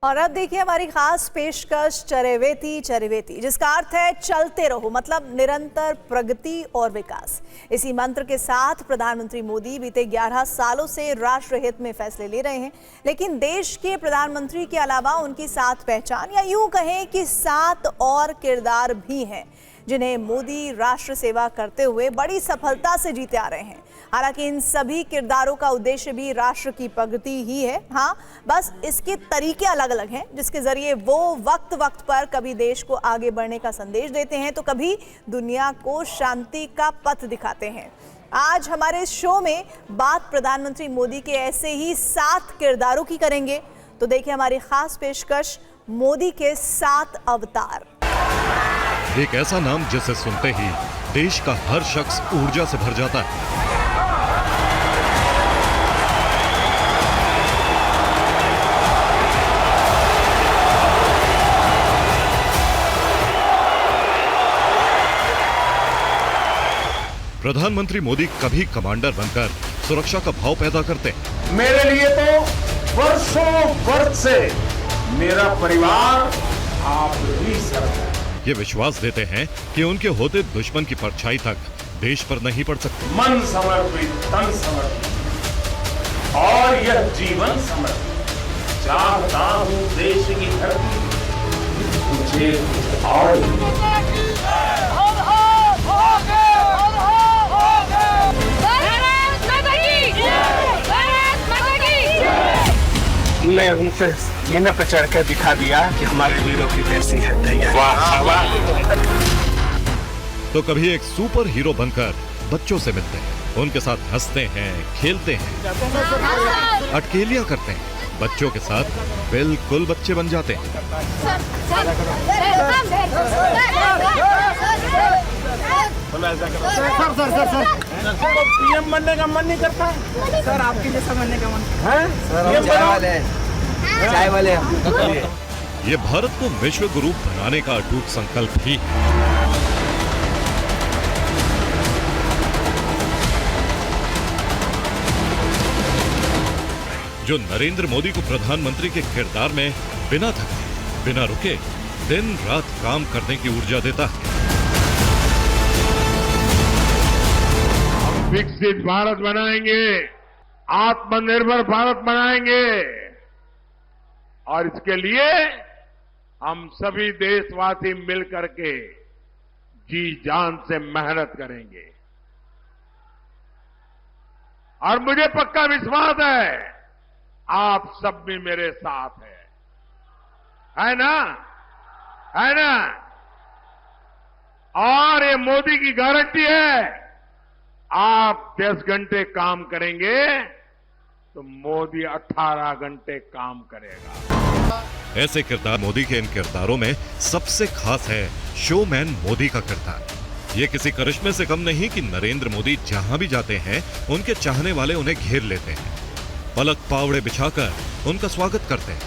और अब देखिए हमारी खास पेशकश चरेवेती चरेवेती, जिसका अर्थ है चलते रहो, मतलब निरंतर प्रगति और विकास। इसी मंत्र के साथ प्रधानमंत्री मोदी बीते 11 सालों से राष्ट्र हित में फैसले ले रहे हैं। लेकिन देश के प्रधानमंत्री के अलावा उनकी 7 पहचान, या यूं कहें कि 7 और किरदार भी हैं जिन्हें मोदी राष्ट्र सेवा करते हुए बड़ी सफलता से जीते आ रहे हैं। हालांकि इन सभी किरदारों का उद्देश्य भी राष्ट्र की प्रगति ही है। हाँ, बस इसके तरीके अलग अलग हैं, जिसके जरिए वो वक्त वक्त पर कभी देश को आगे बढ़ने का संदेश देते हैं तो कभी दुनिया को शांति का पथ दिखाते हैं। आज हमारे इस शो में बात प्रधानमंत्री मोदी के ऐसे ही 7 किरदारों की करेंगे। तो देखिए हमारी खास पेशकश, मोदी के 7 अवतार। एक ऐसा नाम जिसे सुनते ही देश का हर शख्स ऊर्जा से भर जाता है। प्रधानमंत्री मोदी कभी कमांडर बनकर सुरक्षा का भाव पैदा करते हैं। मेरे लिए तो वर्षों वर्ष से मेरा परिवार आप ही सर है। ये विश्वास देते हैं कि उनके होते दुश्मन की परछाई तक देश पर नहीं पड़ सकती। मन समर्पित, तन समर्पित और यह जीवन समर्पित, चाहता हूँ देश की धरती मुझे और मैं उनसे सीने पर चढ़कर दिखा दिया कि हमारे वीरों की कैसी है तैयारी। तो कभी एक सुपर हीरो बनकर बच्चों से मिलते हैं, उनके साथ हंसते हैं, खेलते हैं, अटकेलियां करते हैं, बच्चों के साथ बिल्कुल बच्चे बन जाते हैं। सर पीएम बनने का मन नहीं करता सर, आपके जैसा बनने का मन है सर। चाय वाले ये भारत को विश्व गुरु बनाने का अटूट संकल्प ही है। जो नरेंद्र मोदी को प्रधानमंत्री के किरदार में बिना थके, बिना रुके दिन रात काम करने की ऊर्जा देता है। विकसित भारत बनाएंगे, आत्मनिर्भर भारत बनाएंगे और इसके लिए हम सभी देशवासी मिलकर के जी जान से मेहनत करेंगे। और मुझे पक्का विश्वास है आप सब भी मेरे साथ है ना? है ना? और ये मोदी की गारंटी है, आप 10 घंटे काम करेंगे तो मोदी 18 घंटे काम करेगा। ऐसे किरदार, मोदी के इन किरदारों में सबसे खास है शोमैन मोदी का किरदार। ये किसी करिश्मे से कम नहीं कि नरेंद्र मोदी जहां भी जाते हैं उनके चाहने वाले उन्हें घेर लेते हैं, पलक पावड़े बिछाकर उनका स्वागत करते हैं।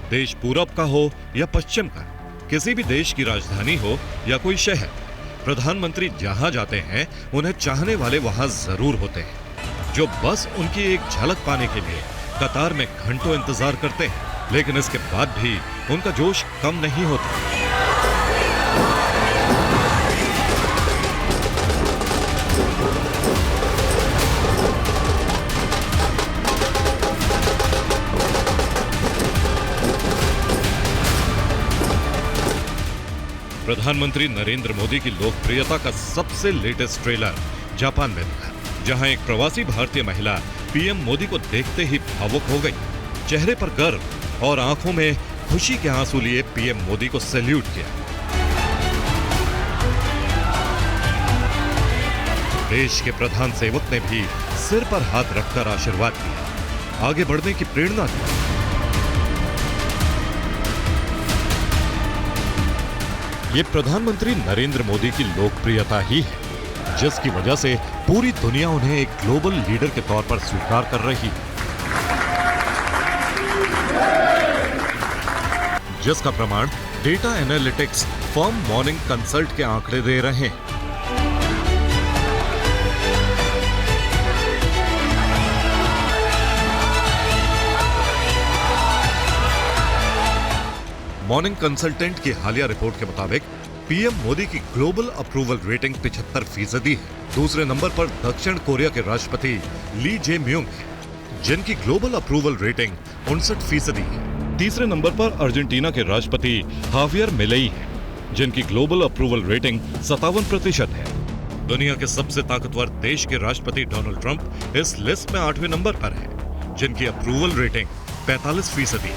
देश पूरब का हो या पश्चिम का, किसी भी देश की राजधानी हो या कोई शहर, प्रधानमंत्री जहां जाते हैं उन्हें चाहने वाले वहां जरूर होते हैं, जो बस उनकी एक झलक पाने के लिए कतार में घंटों इंतजार करते हैं। लेकिन इसके बाद भी उनका जोश कम नहीं होता। प्रधानमंत्री नरेंद्र मोदी की लोकप्रियता का सबसे लेटेस्ट ट्रेलर जापान में दिखा, जहां एक प्रवासी भारतीय महिला पीएम मोदी को देखते ही भावुक हो गई। चेहरे पर गर्व और आंखों में खुशी के आंसू लिए पीएम मोदी को सैल्यूट किया। देश के प्रधान सेवक ने भी सिर पर हाथ रखकर आशीर्वाद दिया, आगे बढ़ने की प्रेरणा दी। ये प्रधानमंत्री नरेंद्र मोदी की लोकप्रियता ही है जिसकी वजह से पूरी दुनिया उन्हें एक ग्लोबल लीडर के तौर पर स्वीकार कर रही है, जिसका प्रमाण data analytics firm morning consult के आंकड़े दे रहे हैं। मॉर्निंग कंसल्टेंट की हालिया रिपोर्ट के मुताबिक पीएम मोदी की ग्लोबल अप्रूवल रेटिंग 75% है। दूसरे नंबर पर दक्षिण कोरिया के राष्ट्रपति ली जे म्यूंग हैं, जिनकी ग्लोबल अप्रूवल रेटिंग 59% है। तीसरे नंबर पर अर्जेंटीना के राष्ट्रपति हावियर मिलेई हैं, जिनकी ग्लोबल अप्रूवल रेटिंग 57% है। दुनिया के सबसे ताकतवर देश के राष्ट्रपति डोनाल्ड ट्रंप इस लिस्ट में 8वें नंबर पर है, जिनकी अप्रूवल रेटिंग 45% है।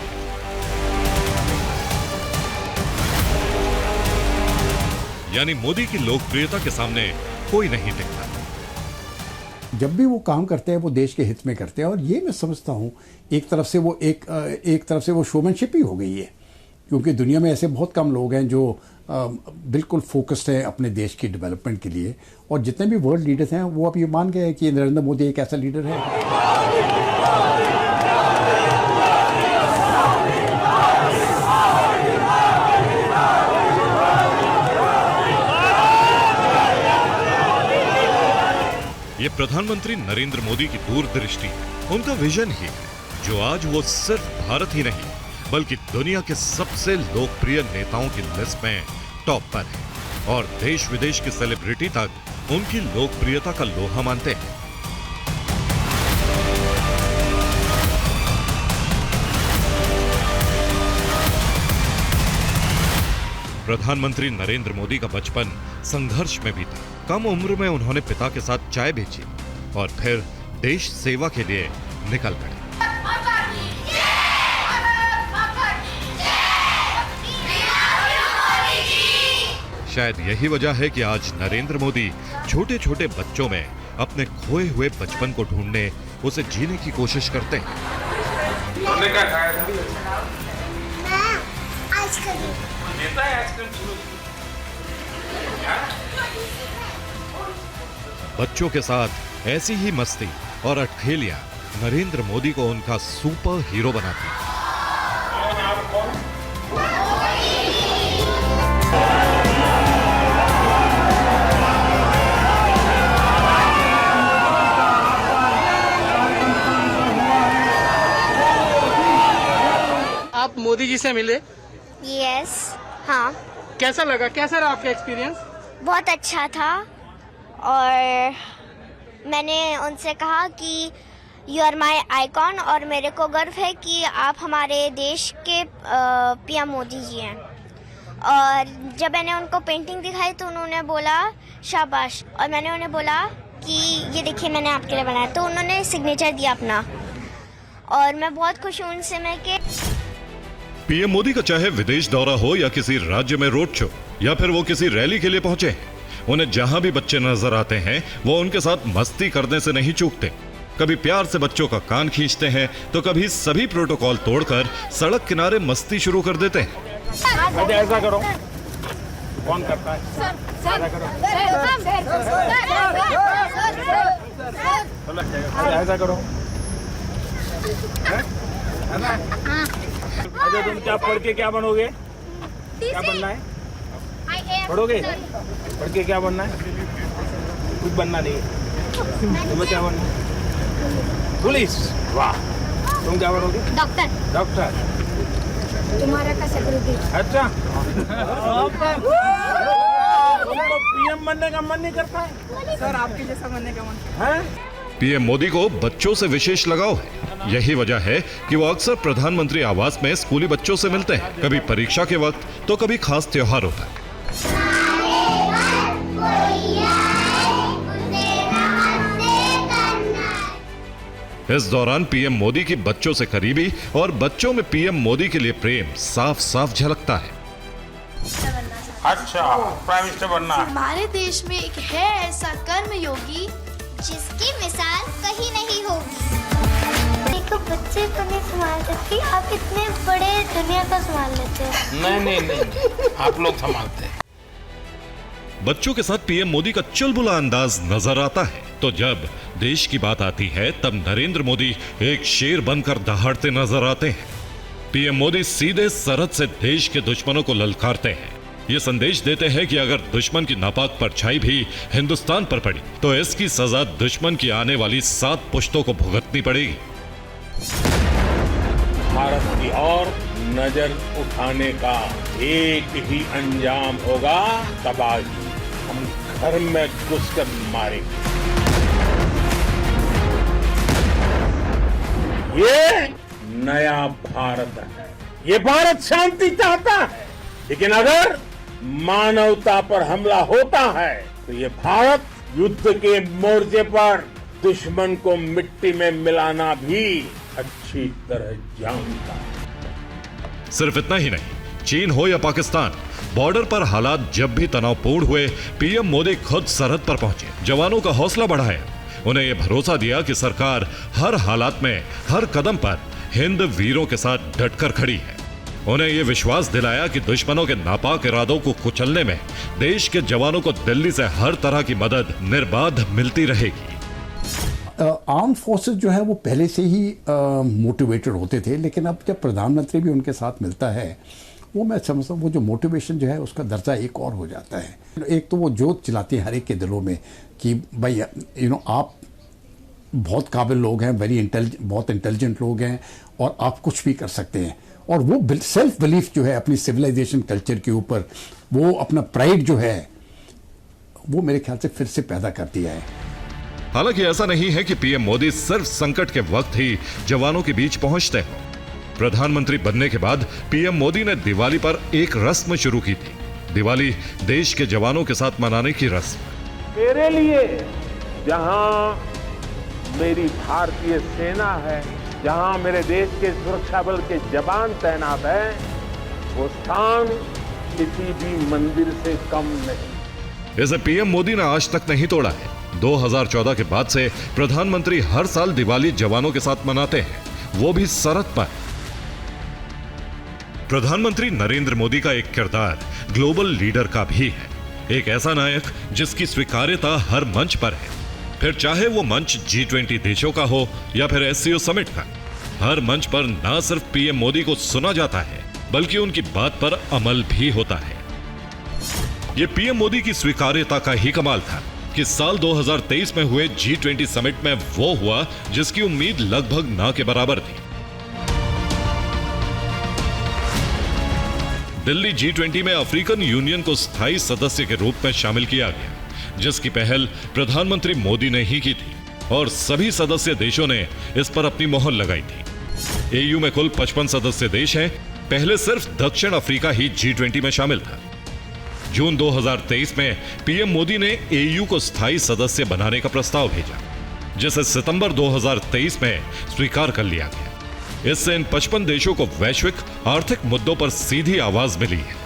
यानी मोदी की लोकप्रियता के सामने कोई नहीं टिकता। जब भी वो काम करते हैं वो देश के हित में करते हैं, और ये मैं समझता हूँ एक तरफ से वो शोमैनशिप ही हो गई है, क्योंकि दुनिया में ऐसे बहुत कम लोग हैं जो बिल्कुल फोकस्ड हैं अपने देश की डेवलपमेंट के लिए, और जितने भी वर्ल्ड लीडर्स हैं वो अब ये मान गए हैं कि नरेंद्र मोदी एक ऐसा लीडर है। ये प्रधानमंत्री नरेंद्र मोदी की दूरदृष्टि, उनका विजन ही है, जो आज वो सिर्फ भारत ही नहीं बल्कि दुनिया के सबसे लोकप्रिय नेताओं की लिस्ट में टॉप पर है, और देश विदेश की सेलिब्रिटी तक उनकी लोकप्रियता का लोहा मानते हैं। प्रधानमंत्री नरेंद्र मोदी का बचपन संघर्ष में बीता। कम उम्र में उन्होंने पिता के साथ चाय बेची और फिर देश सेवा के लिए निकल पड़े। शायद यही वजह है कि आज नरेंद्र मोदी छोटे छोटे बच्चों में अपने खोए हुए बचपन को ढूंढने, उसे जीने की कोशिश करते हैं। बच्चों के साथ ऐसी ही मस्ती और अठखेलियां नरेंद्र मोदी को उनका सुपर हीरो बनाती है। आप मोदी जी से मिले? यस, हाँ। कैसा लगा, कैसा रहा आपका एक्सपीरियंस? बहुत अच्छा था, और मैंने उनसे कहा कि यू आर माई आइकॉन, और मेरे को गर्व है कि आप हमारे देश के पीएम मोदी जी हैं। और जब मैंने उनको पेंटिंग दिखाई तो उन्होंने बोला शाबाश, और मैंने उन्हें बोला कि ये देखिए मैंने आपके लिए बनाया, तो उन्होंने सिग्नेचर दिया अपना, और मैं बहुत खुश हूँ उनसे मिलके। पीएम मोदी का चाहे विदेश दौरा हो या किसी राज्य में रोड शो या फिर वो किसी रैली के लिए पहुंचे, उन्हें जहां भी बच्चे नजर आते हैं वो उनके साथ मस्ती करने से नहीं चूकते। कभी प्यार से बच्चों का कान खींचते हैं तो कभी सभी प्रोटोकॉल तोड़कर सड़क किनारे मस्ती शुरू कर देते हैं। ऐसा करो, कौन करता है? ऐसा करो। अच्छा, तुम क्या पढ़ के क्या बनोगे? क्या बनना है? पढ़ोगे? पढ़ के क्या बनना है? कुछ बनना नहीं है। तुम्हें क्या बनना है? पुलिस। वाह। तुम क्या बनोगे? डॉक्टर। डॉक्टर। तुम्हारा का सेक्रेटरी। अच्छा। तुमको पीएम बनने का मन नहीं करता है? सर आपके जैसा बनने का मन है? पीएम मोदी को बच्चों से विशेष लगाव है। यही वजह है कि वो अक्सर प्रधानमंत्री आवास में स्कूली बच्चों से मिलते हैं, कभी परीक्षा के वक्त तो कभी खास त्योहार होता है। इस दौरान पीएम मोदी की बच्चों से करीबी और बच्चों में पीएम मोदी के लिए प्रेम साफ साफ झलकता है। अच्छा, प्राइम मिनिस्टर बनना है। हमारे देश में एक है ऐसा कर्मयोगी जिसकी मिसाल कहीं नहीं होगी। देखो, बच्चे को नहीं संभाल सकती, आप इतने बड़े दुनिया का संभाल लेते हो। नहीं, आप लोग संभालते हैं। बच्चों के साथ पीएम मोदी का चुलबुला अंदाज नजर आता है, तो जब देश की बात आती है तब नरेंद्र मोदी एक शेर बनकर दहाड़ते नजर आते हैं। पीएम मोदी सीधे सरहद से देश के दुश्मनों को ललकारते हैं। ये संदेश देते हैं कि अगर दुश्मन की नापाक परछाई भी हिंदुस्तान पर पड़ी तो इसकी सजा दुश्मन की आने वाली 7 पुश्तों को भुगतनी पड़ेगी। भारत की ओर नजर उठाने का एक ही अंजाम होगा, तबाही। हम घर में घुसकर मारेंगे। ये नया भारत है। ये भारत शांति चाहता है, लेकिन अगर मानवता पर हमला होता है तो ये भारत युद्ध के मोर्चे पर दुश्मन को मिट्टी में मिलाना भी अच्छी तरह जानता है। सिर्फ इतना ही नहीं, चीन हो या पाकिस्तान, बॉर्डर पर हालात जब भी तनावपूर्ण हुए, पीएम मोदी खुद सरहद पर पहुंचे, जवानों का हौसला बढ़ाया, उन्हें यह भरोसा दिया कि सरकार हर हालात में, हर कदम पर हिंद वीरों के साथ डटकर खड़ी है। उन्हें यह विश्वास दिलाया कि दुश्मनों के नापाक इरादों को कुचलने में देश के जवानों को दिल्ली से हर तरह की मदद निर्बाध मिलती रहेगी। आर्म फोर्सेस जो है वो पहले से ही मोटिवेटेड होते थे, लेकिन अब जब प्रधानमंत्री भी उनके साथ मिलता है, वो मैं समझता हूँ वो जो मोटिवेशन जो है उसका दर्जा एक और हो जाता है। एक तो वो जोत चिलाती है हर एक के दिलों में कि भाई आप बहुत काबिल लोग हैं, बहुत इंटेलिजेंट लोग हैं और आप कुछ भी कर सकते हैं। और वो सेल्फ बिलीफ जो है अपनी सिविलाइजेशन कल्चर के ऊपर, वो अपना प्राइड जो है वो मेरे ख्याल से फिर से पैदा कर दिया है। हालांकि ऐसा नहीं है कि पीएम मोदी सिर्फ संकट के वक्त ही जवानों के बीच पहुंचते हैं। प्रधानमंत्री बनने के बाद पीएम मोदी ने दिवाली पर एक रस्म शुरू की थी। दिवाली देश के जवानों के साथ मनाने की रस्म। मेरे लिए जहां मेरी भारतीय सेना है, जहां मेरे देश के सुरक्षा बल के जवान तैनात हैं, वो स्थान किसी भी मंदिर से कम नहीं। इसे पीएम मोदी ने आज तक नहीं तोड़ा है। 2014 के बाद से प्रधानमंत्री हर साल दिवाली जवानों के साथ मनाते हैं, वो भी सरहद पर। प्रधानमंत्री नरेंद्र मोदी का एक किरदार ग्लोबल लीडर का भी है, एक ऐसा नायक जिसकी स्वीकार्यता हर मंच पर है, फिर चाहे वो मंच G20 देशों का हो या फिर SCO समिट का। हर मंच पर ना सिर्फ पीएम मोदी को सुना जाता है, बल्कि उनकी बात पर अमल भी होता है। ये पीएम मोदी की स्वीकार्यता का ही कमाल था कि साल 2023 में हुए G20 समिट में वो हुआ जिसकी उम्मीद लगभग ना के बराबर थी। दिल्ली G20 में अफ्रीकन यूनियन को स्थायी सदस्य के रूप में शामिल किया गया, जिसकी पहल प्रधानमंत्री मोदी ने ही की थी और सभी सदस्य देशों ने इस पर अपनी मोहर लगाई थी। AU में कुल 55 सदस्य देश हैं। पहले सिर्फ दक्षिण अफ्रीका ही G20 में शामिल था। जून 2023 में पीएम मोदी ने AU को स्थायी सदस्य बनाने का प्रस्ताव भेजा, जिसे सितंबर 2023 में स्वीकार कर लिया गया। इससे इन 55 देशों को वैश्विक आर्थिक मुद्दों पर सीधी आवाज मिली है।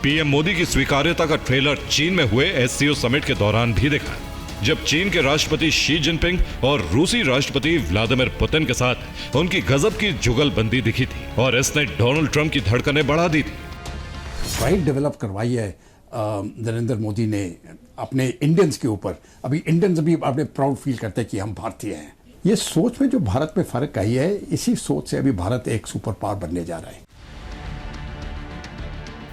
पीएम मोदी की स्वीकार्यता का ट्रेलर चीन में हुए SCO समिट के दौरान भी दिखा, जब चीन के राष्ट्रपति शी जिनपिंग और रूसी राष्ट्रपति व्लादिमीर पुतिन के साथ उनकी गजब की जुगलबंदी दिखी थी और इसने डोनाल्ड ट्रंप की धड़कनें बढ़ा दी थी। प्राइड डेवलप करवाई है नरेंद्र मोदी ने अपने इंडियंस के ऊपर। अभी इंडियंस भी अपने प्राउड फील करते हैं कि हम भारतीय हैं। ये सोच में जो भारत में फर्क आई है, इसी सोच से अभी भारत एक सुपर पावर बनने जा रहा है।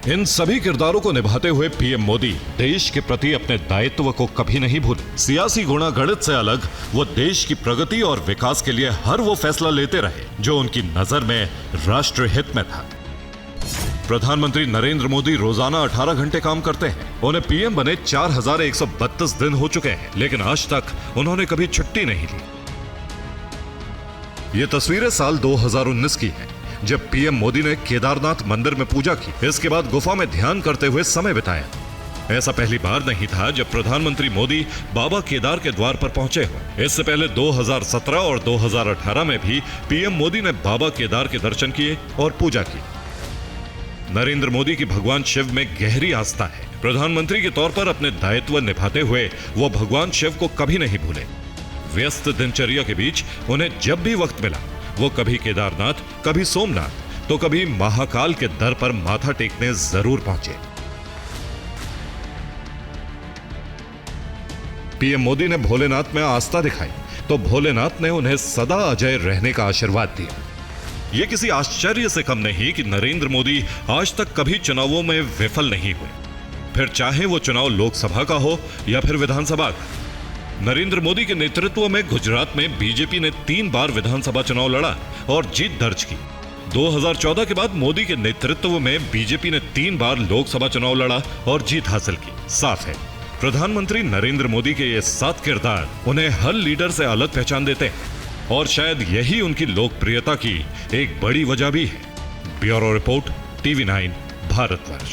इन सभी किरदारों को निभाते हुए पीएम मोदी देश के प्रति अपने दायित्व को कभी नहीं भूले। सियासी गुणागणित से अलग वो देश की प्रगति और विकास के लिए हर वो फैसला लेते रहे जो उनकी नजर में राष्ट्र हित में था। प्रधानमंत्री नरेंद्र मोदी रोजाना 18 घंटे काम करते हैं। उन्हें पीएम बने 4132 दिन हो चुके हैं, लेकिन आज तक उन्होंने कभी छुट्टी नहीं ली। ये तस्वीरें साल 2019 की हैं, जब पीएम मोदी ने केदारनाथ मंदिर में पूजा की। इसके बाद गुफा में ध्यान करते हुए समय बिताया। ऐसा पहली बार नहीं था जब प्रधानमंत्री मोदी बाबा केदार के द्वार पर पहुंचे हो। इससे पहले 2017 और 2018 में भी पीएम मोदी ने बाबा केदार के दर्शन किए और पूजा की। नरेंद्र मोदी की भगवान शिव में गहरी आस्था है। प्रधानमंत्री के तौर पर अपने दायित्व निभाते हुए वो भगवान शिव को कभी नहीं भूले। व्यस्त दिनचर्या के बीच उन्हें जब भी वक्त मिला, वो कभी केदारनाथ, कभी सोमनाथ, तो कभी महाकाल के दर पर माथा टेकने जरूर पहुंचे। पीएम मोदी ने भोलेनाथ में आस्था दिखाई, तो भोलेनाथ ने उन्हें सदा अजय रहने का आशीर्वाद दिया। ये किसी आश्चर्य से कम नहीं कि नरेंद्र मोदी आज तक कभी चुनावों में विफल नहीं हुए, फिर चाहे वो चुनाव लोकसभा का हो या फिर विधानसभा का। नरेंद्र मोदी के नेतृत्व में गुजरात में बीजेपी ने 3 बार विधानसभा चुनाव लड़ा और जीत दर्ज की। 2014 के बाद मोदी के नेतृत्व में बीजेपी ने 3 बार लोकसभा चुनाव लड़ा और जीत हासिल की। साफ है, प्रधानमंत्री नरेंद्र मोदी के ये 7 किरदार उन्हें हर लीडर से अलग पहचान देते हैं और शायद यही उनकी लोकप्रियता की एक बड़ी वजह भी है। Bureau report, TV9 Bharatvarsh.